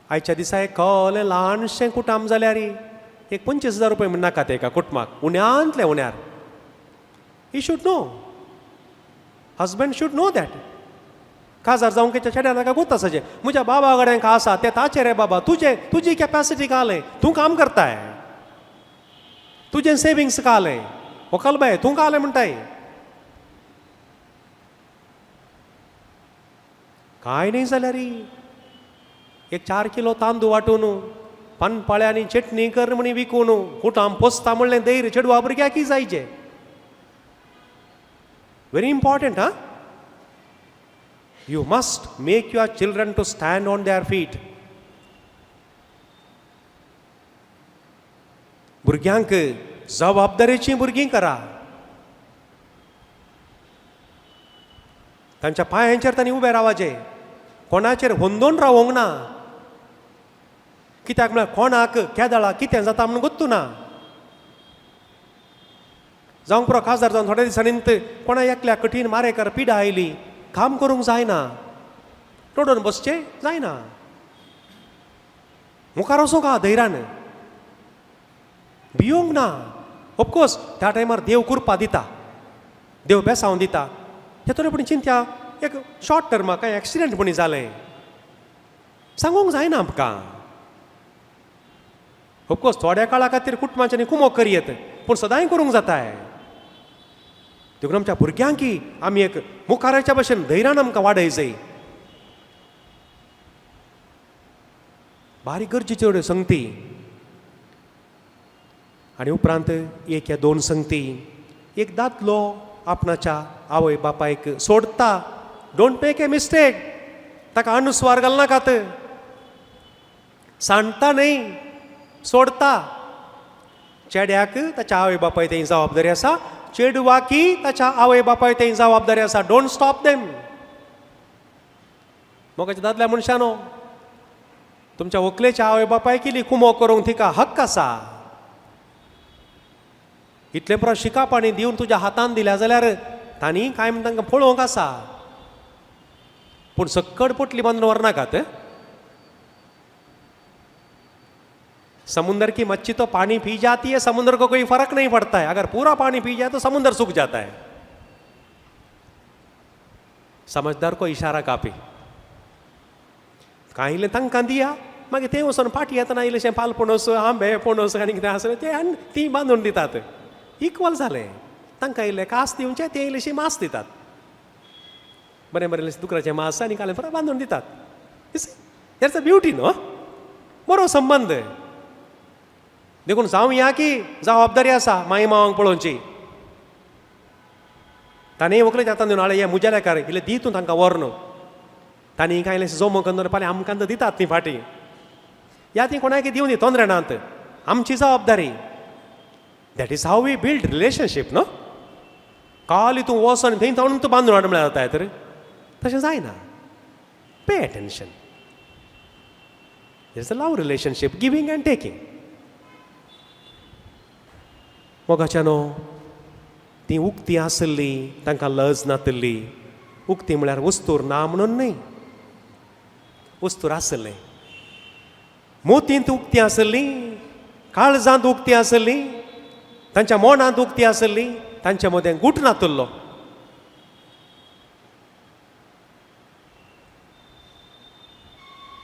आयच्या दिसा एक खोलें ल्हानशें कुटाम जाल्यार एक 25,000 रुपया म्हण नाका तेका कुटुंबाक. उण्यांतले उण्यार. He should know. Husband should know that. काजार जावंक तेच्या चेड्याक नाका गोत आसाचे. म्हज्या बाबा कडेन का आसा तें ताचें रे बाबा. तुजी कॅपॅसिटी कालय. तूं काम करताय. तुजें सेविंग्स कालय. व्हंकल बाय तूं कालय म्हणटाय. कांय न्हय जाल्यार एक 4 किलो तांदूळ वांटून पानपाळ्यांनी चटणी कर म्हणी विकून कुटाम पोसता म्हणलें धैर्य चेडवा भुरग्याकी जायचें. Very important. हा, you must make your children to stand on their feet. भुरग्यांक जबाबदारेची भुरगीं करा. तांच्या पांयांचेर तांणी उबे रावचें. कोणाचेर हुंदोन रावोंक ना. कित्याक म्हळ्यार कोणाक केदाळा कितें जाता म्हणून गोत्तू ना. जावंक पुरो काजार जावन थोड्या दिसांनी कोणा एकल्या कठीण मारेकार पिडा आयली. काम करूंक जायना. रडोवन बसचें जायना. मुखार वचूंक आहा धैर्यान. भियोंक ना. ऑफकोर्स त्या टायमार देव कृपा दिता. देव बेसांव दिता. ते तरी पूण चिंत्या एक शॉर्ट टर्माक काय एक्सिडेंट म्हणी जालें. सांगूंक जायना आमकां. ऑफकोर्स थोड्या काळा खातीर कुटुंबाच्यांनी कुमोग करयेत पूण सदांय करूंक जाताय. देखून आमच्या भुरग्यांकी आमी एक मुखाराच्या भशेन धैर्यान आमकां वाडय जाय. बारीक गरजेच्यो ह्यो संगती. आनी उपरांत एक या 2 संगती. एक दादलो आपणाच्या आवय बापायक सोडता. Don't make a mistake. ताका अनुस्वार घालनाकात. सांडटा न्हय, सोडता. चेड्याक ताच्या आवय बापाय तें जबाबदारी आसा. चेडवाकी ताच्या आवय बापाय तें जबाबदारी आसा. Don't stop them. मोगाच्या दादल्या मनशानो, तुमच्या व्हंकलेच्या आवय बापाय केली कुमोग करूंक तिका हक्क आसा. इतले पुरो शिकाप आनी दिवन तुज्या हातान दिल्या जाल्यार तांणी कांय म्हण तांकां पळोवंक आसा. पूण सक्कड पोटली बांदून व्हरनाकात. समुंदर की मच्छी तो पानी पी जाती है, समुद्र को कोई फर्क नहीं पड़ता है. अगर पूरा पानी पी जाए तो समुद्र सूख जाता है. समझदार को इशारा कापी. कांय तांकां दिया. मागीर तें वचून फाटी येतना इल्लेशें पाल पणस, आंबे पणस आनी कितें आसलें तें आनी ती बांदून दितात. इक्वल जालें. तांकां इल्लें कास दिवचें, ते इल्लेशी मांस दितात. बरें बरें इल्लेशें दुकराचें मांस आनी कालें परत बांदून दितात. हेच ब्युटी न्हू. बरो संबंद. देखून जावं या की जबाबदारी आसा माई मावांक पळोवची. ताणें व्हंकलेच्या हातान दिवन हाडे हे म्हज्या लेकार इल्लें दी तूं तांकां व्हर. तांणी कांय इल्लेशें जमो करून फाल्यां आमकां दितात ती फाटी. या ती कोणाक दिवं दी, तोंदरे नात. आमची जबाबदारी. That is how we build relationship न्हू. काली तूं वचोन थंय ताणून तूं बांदून हाड म्हळ्यार जाता तर तशें जायना. Pay attention. It's a love relationship, giving and taking. मोगाच्यानो ती उक्ती आसली तांकां लज नातली. उक्ती म्हळ्यार वस्तूर ना म्हणून न्ही, वस्तूर आसले. मोतींत उक्ती आसली, काळजांत उक्ती आसली, तांच्या मोनांत उक्ती आसली, तांच्या मदें गूट नातुल्लो.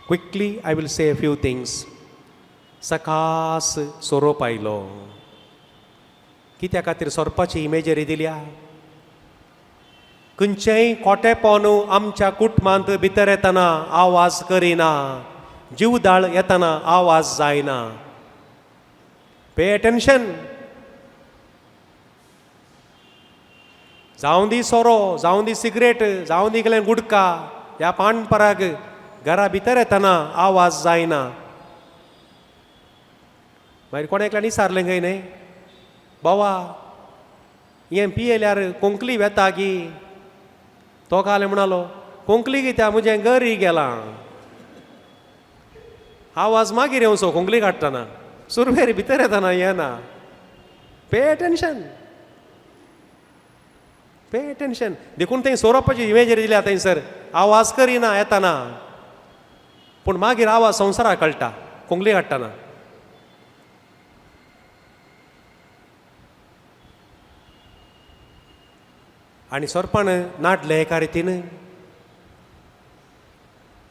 Quickly I will say a few things. सकास सोरोप आयलो. कित्या खातीर सोरपाची इमेजरी दिल्या? खंयचेय खोटेपण आमच्या कुटुंबांत भितर येतना आवाज करिना, जीवदाळ येतना आवाज जायना. Pay attention. जावं दी सोरो, जावं दी सिगरेट, जावं दी गेलें गुडका, ह्या पानपराग घरा भितर येतना आवाज जायना. मागीर कोणे एकल्यान विचारलें खंय न्ही, बावा हें पियेल्यार कोंकली वेता गी. तो काले म्हणलो, कोंकली कित्या, म्हजें गरी गेलां. आवाज मागीर येवचो कोंकली काडटना, सुरवेर भितर येतना येना. Pay attention. Pay attention. देखून थंय सोरोपाची इमेजरी दिल्या थंयसर. आवाज करिना येतना, पूण मागीर आवाज संवसाराक कळटा कोंकली काडटना. आनी सोरपण नाटलें एका रितीन.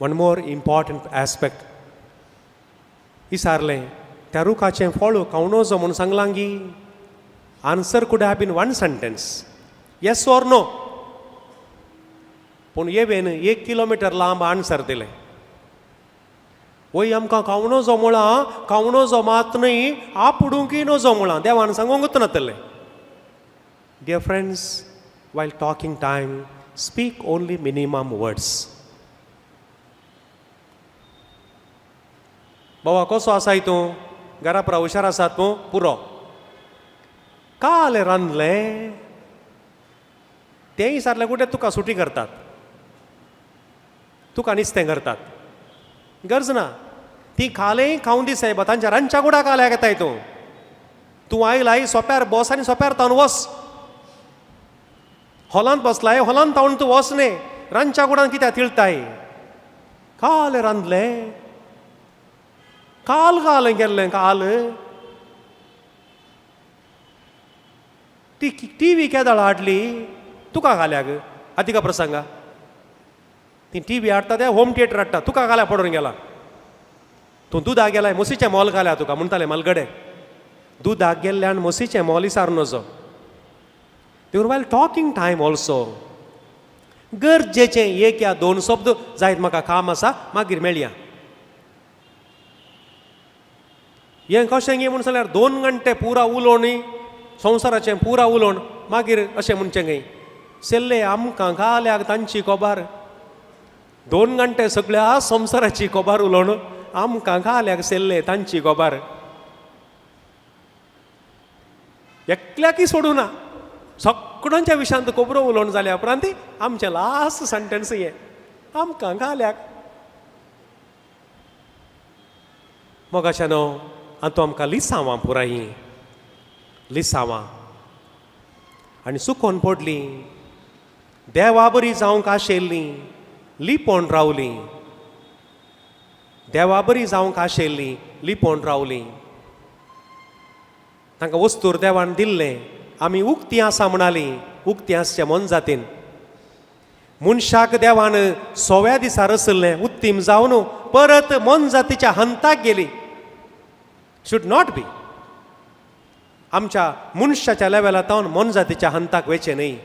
One more important aspect. विचारलें, त्या रुखाचें फळ खावं नजो म्हूण सांगलां गी. Answer could have been one sentence, yes or no. पूण येवेन 1 किलोमीटर लांब आन्सर दिलें. वय आमकां खावं नजो म्हळां, खावं नजो मात न्ही, आपुडूंकय नजो म्हळां देवान सांगूंकूच नातलें. Dear friends, while talking time, speak only minimum words. बाबा कसो आसाय तूं? घरा पुरा हुशार आसा तूं? पुरो. काल रांदलें तेंय विचारलें कुठे तुका सुटी करतात, तुका नुस्तें करतात. गरज ना. ती खालेंय खावं दी सायबा, तांच्या रांदच्या कुडा काल्याक येताय तूं. तूं आयलाय सोंप्यार बस आनी सोंप्यार तावन वच. हॉलांत बसलाय, हॉलांत तावन तूं वच न्ही. रांदच्या कुडान कित्याक तिळटाय? काल रांदलें, काल गेल्लें काल. ती टीव्ही केदाळ हाडली तुका घाल्याक. आतिका प्रसंगा ती टीव्ही हाडटा ते होम थिएटर हाडटा, तुका घाल्या पडून गेला. तूं दुदाक गेलाय, म्हशीचें मोल घाल्या तुका म्हणटाले मलगडे. दुदाक गेल्ल्यान म्हशीचें मोल विचार नजो. देखून वायल टॉकिंग टायम ऑल्सो गरजेचें 1 या 2 शब्द जायत म्हाका काम आसा, मागीर मेळया. हें कशें गे म्हूण सांगल्यार 2 घंटे पुरा उलोवन, संवसाराचें पुरा उलोवन मागीर अशें म्हणचें गे सेल्ले आमकां घाल्याक तांची कोबार. 2 घंटे सगळ्या संवसाराची कोबार उलोवन आमकां घाल्याक सेल्ले तांची कोबार. एकल्याकी सोडूना. सगळ्यांच्या विशयांत कोबरो उलोवन जाल्या उपरांत आमचें लास्ट सेंटेन्स हें, आमकां घाल्याक. मोगाच्यानो आतां आमकां लिसांवां पुराय, लिसांवां आनी सुकोन पडलीं. देवा बरी जावंक आशिल्लीं, लिपोवन रावलीं. देवा बरी जावंक आशिल्लीं, लिपोवन रावलीं. तांकां वस्तूर देवान दिल्लें. आमी उक्ती आसा म्हणालीं, उक्ती आसचें मन जातीन. मनशाक देवान 6व्या दिसा रचल्लें, उत्तीम जावन परत मन जातीच्या हंताक गेली. Should not be. आमच्या मनशाच्या लेवलांतावन मन जातीच्या हंताक वचचें न्ही.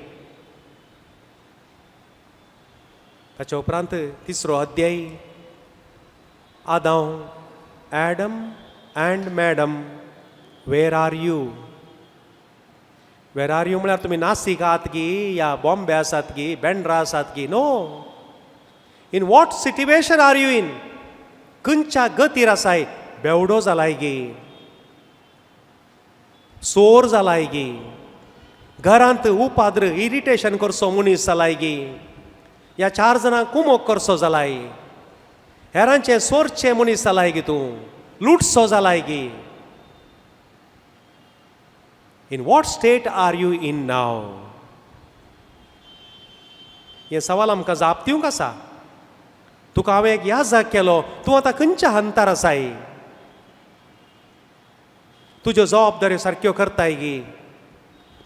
ताच्या उपरांत 3रो अध्याय. आदाम, Adam and madam, where are you? Where are you म्हळ्यार तुमी नासीक आहात गी, या बॉम्बे आसात गी, बेंड्रा आसात गी? No. In what situation are you in? खंयच्या गतीर आसाय? बेवडो जालाय गी, सोर जालाय गी, घरांत उपाद्र इरिटेशन करचो मनीस जालाय गी, ह्या 4 जाणांक कुमोग करचो जालाय, हेरांचे सोरचे मनीस जालाय गी तूं, लुटसो जालाय गी. In what state are you in now? हे सवाल आमकां जाप दिवंक आसा. तुका हांवें एक याद केलो, तूं आतां खंयच्या हंतार आसाय? तुज्यो जबाबदाऱ्यो सारक्यो करताय गी,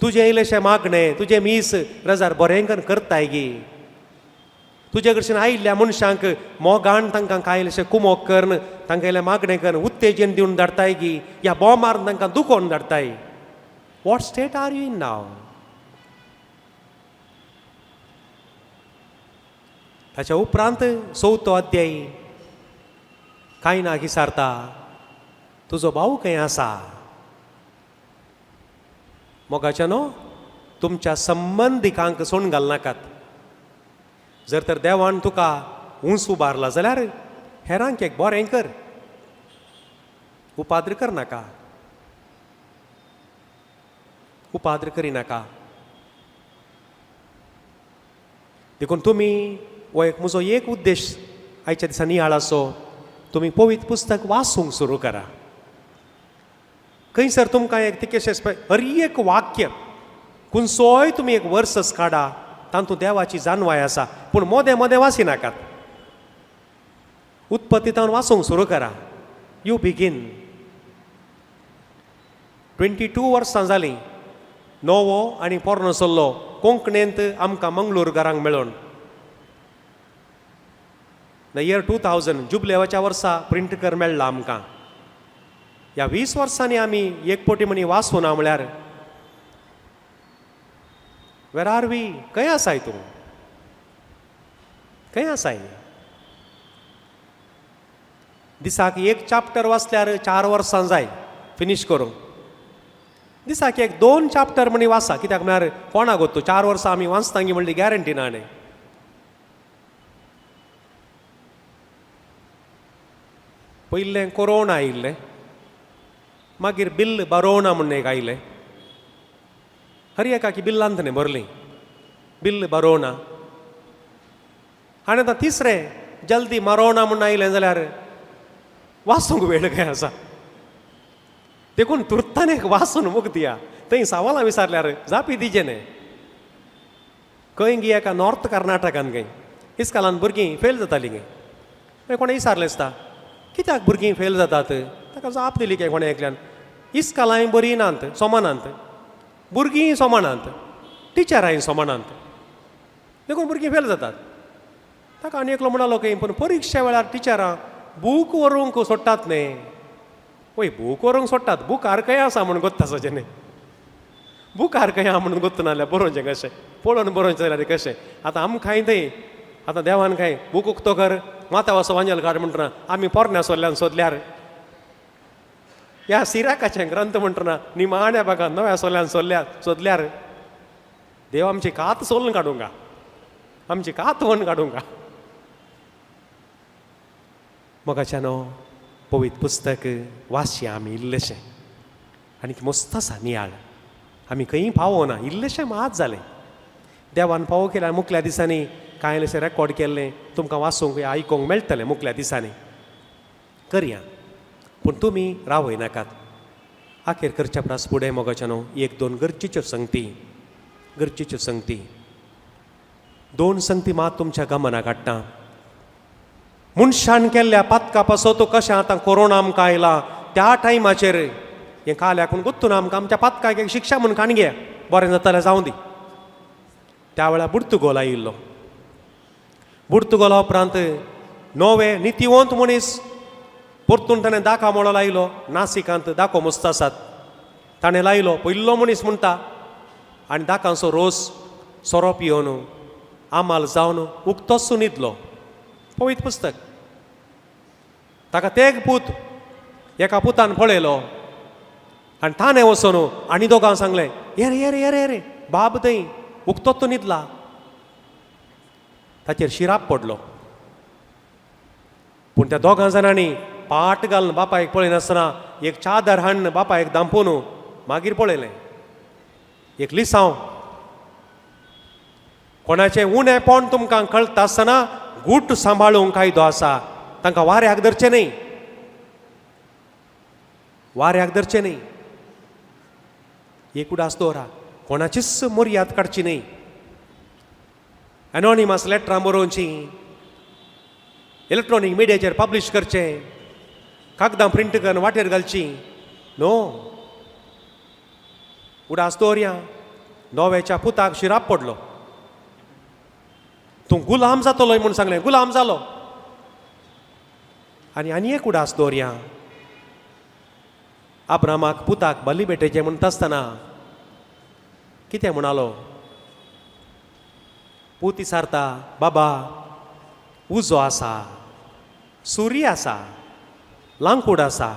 तुजे इल्लेशे मागणे, तुजे मीस रजार बरें करताय गी, तुजे कडच्यान आयिल्ल्या मनशांक मोगान तांकां कांय इल्लेशें कुमोग करन, तांकां इल्लें मागणें करन उत्तेजन दिवन धाडटाय गी, या बॉम्ब मारून तांकां दुखोवन धाडटाय. What state are you in now? ताच्या उपरांत 4थो अध्याय कायनाक विचारता, तुजो भाऊ खंय आसा? मोगाच्यानो, तुमच्या संबंधिकांक सोडून घालनाकात. जर तर देवान तुका उंच उबारला जाल्यार हेरांक एक बरें कर, उपाद्र करनाका, उपाद्र करिनाका. देखून तुमी हो एक म्हजो एक उद्देश आयच्या दिसांनी नियाळ आसो, तुमी पवित्र पुस्तक वाचूंक सुरू करा. खंयसर तुमकां एक तिकेशें हर एक वाक्य खंयचोय तुमी एक वर्सस काडा, तातूंत देवाची जाणवाय आसा, पूण मोदें मोदें वाचिनाकात. उत्पत्तींतल्यान वाचूंक सुरू करा. यू बिगीन. 22 वर्सां जालीं नवो आनी पोरणो चल्लो कोंकणींत आमकां मंगळूर घरांक मेळोन. द इयर 2000 जुबलेवाच्या वर्सा प्रिंट कर मेळ्ळा आमकां. ह्या 20 वर्सांनी आमी एकपोटी म्हणी वाचूं ना म्हळ्यार वेर आर वी? खंय आसाय तूं? खंय आसाय? दिसाक एक चॅप्टर वाचल्यार 4 वर्सां जाय फिनीश करूंक. दिसाक एक 2 चॅप्टर म्हणी वाचा, कित्याक म्हळ्यार कोणाक गोतू 4 वर्सां आमी वाचतांगी म्हणली गॅरंटी ना न्ही. पयलें कोरोना आयिल्लें, मागीर बिल्ल बरोवना म्हणून एक आयलें. हर एकाकी बिल्लांत न्ही भरलीं, बिल्ल बरोवना. आनी आतां तिसरें जल्दी मरोवना म्हणून आयलें जाल्यार वाचूंक वेळ खंय आसा? देखून तुर्तान एक वाचून मूख दिया. थंय सवालां विचारल्यार जापी दिजे न्ही. खंय गी एका नॉर्थ कर्नाटकान खंय इस्कालान भुरगीं फेल जातालीं गे. मागीर कोणें विचारलें आसता, कित्याक भुरगीं फेल जातात? ताका जाप दिली काय कोणें एकल्यान, इस्कालांय बरीं नात, सोमानांत, भुरगीं सोमानांत, टिचरांय सोमानांत, देखून भुरगीं फेल जातात. ताका आनी एकलो म्हणलो खंय, पूण परिक्षा वेळार टिचरां बूक व्हरूंक सोडटात न्ही. वय बूक व्हरूंक सोडटात, बुकार खंय आसा म्हणून गोत्ता सजें न्ही. बुकार खंय आहा म्हणून गोत्ता नाल्यार बरोवचें कशें? पळोवन बरोवचें जाल्यार कशें? आतां आमकांय थंय आतां देवान काय बूक उक्तो कर, माता वचो वांजेल काड म्हणटना आमी पोरण्या सोदल्यान सोदल्यार, ह्या सिराकाचें ग्रंथ म्हणटना निमाण्या भागांत नव्या सोल्यान सोदल्यार देव आमची कात सोलून काडूंक, आमची कात वन काडूंक. मोगाच्यानो, पवित्र पुस्तक वाचया आमी इल्लेशें, आनीक मस्त आसा नियाळ. आमी खंयी पावोना, इल्लेशें मात जालें. देवान फावो केल्यार मुखल्या दिसांनी कांय इल्लेशें रेकॉर्ड केल्लें तुमकां वाचूंक आयकोंक मेळटलें मुखल्या दिसांनी. करया, पूण तुमी रावय नाकात. आखेर करच्या परस फुडें मोगाच्यानो 1-2 गरजेच्यो संगती 2 संगती मात तुमच्या गमनाक हाडटा. मनशान केल्ल्या पातका पासो तो कशें आतां कोरोना आमकां आयला, त्या टायमाचेर हें काल्याकून गुत्तून आमकां आमच्या पातकाक एक शिक्षा म्हणून काणगे बरें जातालें जावं दी. त्या वेळार पुर्तुगोल आयिल्लो. पुर्तुगोला उपरांत नवे नितीवंत मनीस परतून ताणें दाखा म्हणून लायलो. नासिकांत दाखो मुस्तासात ताणें लायलो. पयलो मनीस म्हणटा आनी दाकांचो रोस सोरो पियोन आमाल जावन उक्तोच न्हिदलो. पवित्र पुस्तक. ताका तेग पूत एका पुतान पळयलो आनी ताणें वचून आनी दोगांक सांगलें, ये रे ये रे ये रे रे बाब थंय उक्तोच न्हिदला. ताचेर शिराप पडलो. पूण त्या दोगां जाणांनी पाट घालून बापायक पळयनासतना एक चादर हाडून बापायक दांपून मागीर पळयलें. एक लिसांव कोणाचें उणेपण तुमकां कळटा आसतना गूट सांबाळूंक कायदो आसा. तांकां वाऱ्याक धरचें न्ही, वाऱ्याक धरचें न्ही. एक उडास दवरा, कोणाचीच मर्याद काडची न्ही. एनॉनिमस लेटरां बरोवची, इलेक्ट्रॉनीक मिडियाचेर पब्लीश करचें, कागदां प्रिंट करून वाटेर घालची. नो, उडास दवरया. नोव्याच्या पुताक शिराप पडलो, तूं गुलाम जातलोय म्हूण सांगलें, गुलाम जालो. आनी एक उडास दवरया. अब्रामाक पुताक बली भेटयचें म्हणटा आसतना कितें म्हणलो? पूत विचारता, बाबा उजो आसा, सुरी आसा, लांकूड आसा,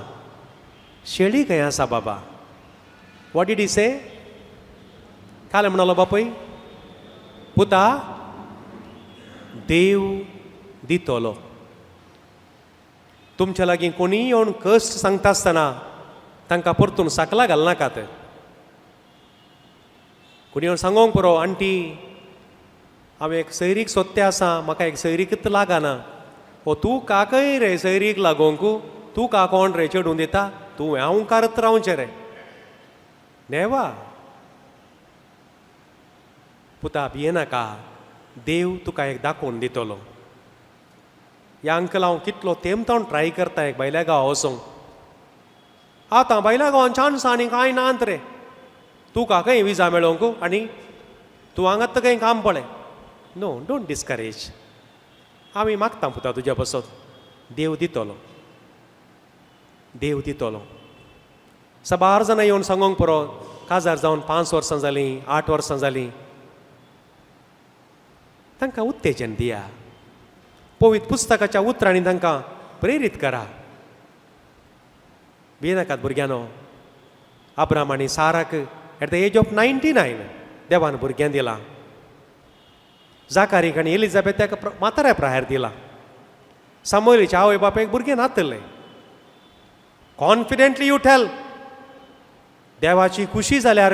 शेळी खंय आसा बाबा? वॉट डीड ही से? काय म्हणलो बापूय? पुता, देव दितलो. तुमच्या लागीं कोणीय येवन कश्ट सांगता आसतना तांकां परतून साकला घालनाकात. कोणी येवन सांगोंक पुरो, आंटी हांव एक सैरीक सोदतें आसा, म्हाका एक सैरीकच लागना. ओ तूं काकय रे सैरीक लागोंक, तूं का कोण रे चेडूं दिता? तूं हांव करत रावचें रे. नेवा पुता, भियेनाका, देव तुका एक दाखोवन दितलो. ह्या अंकल हांव कितलो तेंमतावन ट्राय करता एक भायल्या गांवा वचोंक. आतां भायल्या गांवांत चान्स आनी कांय नात रे. तूं खंय विजा मेळोवंक आनी तूं हांगात खंय काम पळय. No, don't discourage. आमी मागता पुता तुज्या बसत, देव दितलो, देव दितलो. सबार जाणां येवन सांगोंक पुरो, काजार जावन 5 वर्सां जालीं, 8 वर्सां जालीं. तांकां उत्तेजन दिया. पवित्र पुस्तकाच्या उतरांनी तांकां प्रेरीत करा. भियेनाकात भुरग्यानो. अब्राम आनी साराक एट द एज ऑफ 99 देवान भुरग्यां दिलां. जाकारीक आनी एलिझाबेथाक म्हाताऱ्या प्रायार दिलां. सामुएलीच्या आवय बापायक भुरगें नातलें. Confidently you tail. देवाची खुशी जाल्यार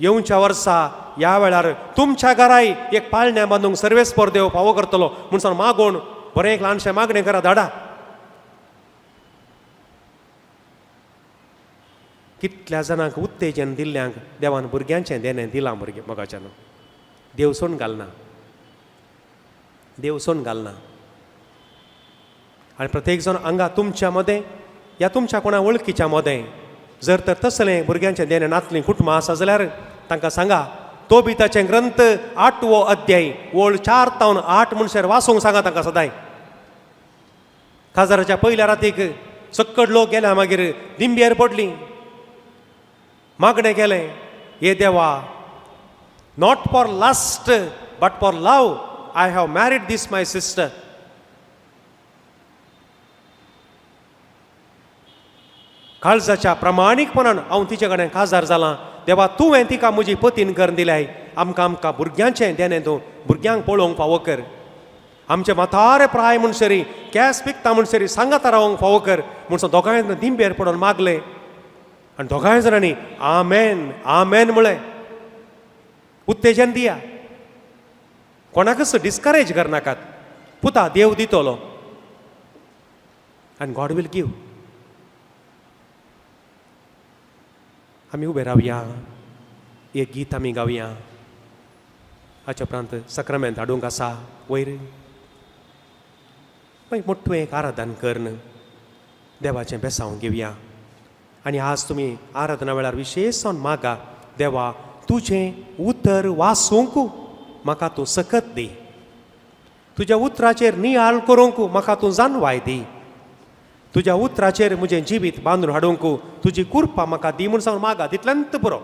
येवच्या वर्सा ह्या वेळार तुमच्या घराय एक पाळण्या बांदूंक सर्वेस्पर देव फावो करतलो म्हूण सांग मागोवन बरें एक ल्हानशें मागणें करा, धाडा. कितल्या जाणांक उत्तेजन दिल्ल्यांक देवान भुरग्यांचें देणें दिलां. भुरगें मोगाच्यान देव सोन घालना, देव सोन घालना. आनी प्रत्येक जण हांगा तुमच्या मदें या तुमच्या कोणा वळखीच्या मदें जर तर तसलें भुरग्यांचें देणें नातलीं कुटुंबां आसा जाल्यार तांकां सांगा. तोबिताचें ग्रंथ 8वो अध्याय ओळ 4 तावन 8 म्हणसर वाचूंक सांगा तांकां सदांय. काजाराच्या पयल्या रातीक सक्कड लोक गेल्या, मागीर दिंब्यार पडलीं, मागणें केलें, हे देवा, not for lust but for love I have married this my sister. काळजाच्या प्रामाणीकपणान हांव तिचे कडेन काजार जालां. देवा, तुवें तिका म्हजी पतीन करून दिल्याय. आमकां भुरग्यांचें देणें तूं भुरग्यांक पळोवंक फावो कर. आमचे म्हातारे प्राय म्हणसरी केंस पिकता म्हणसरी सांगात रावंक फावो कर म्हणून दोगांय जाणां दिंबेर पडोन मागले. आनी दोगांय जाणांनी आमेन आमेन म्हळें. उत्तेजन दिया. कोणाकच डिस्करेज करनाकात. पुता, देव दितलो आनी गॉड वील गिव. आमी उबे रावया, एक गीत आमी गावया. हाच्या उपरांत सक्रामेंत हाडूंक आसा वयर. मागीर मोठ्ठो एक आराधन करून देवाचें बेसांव घेवया. आनी आज तुमी आराधना वेळार विशेश जावन मागा, देवा, तुजें उतर वाचूंक म्हाका तूं सकत दी. तुज्या उतराचेर नियाळ करूंक म्हाका तूं जाणवाय दी. तुज्या उतराचेर म्हजें जिवीत बांदून हाडूंक तुजी कृपा म्हाका दी म्हूण सांगून मागा. तितल्यांत पुरो.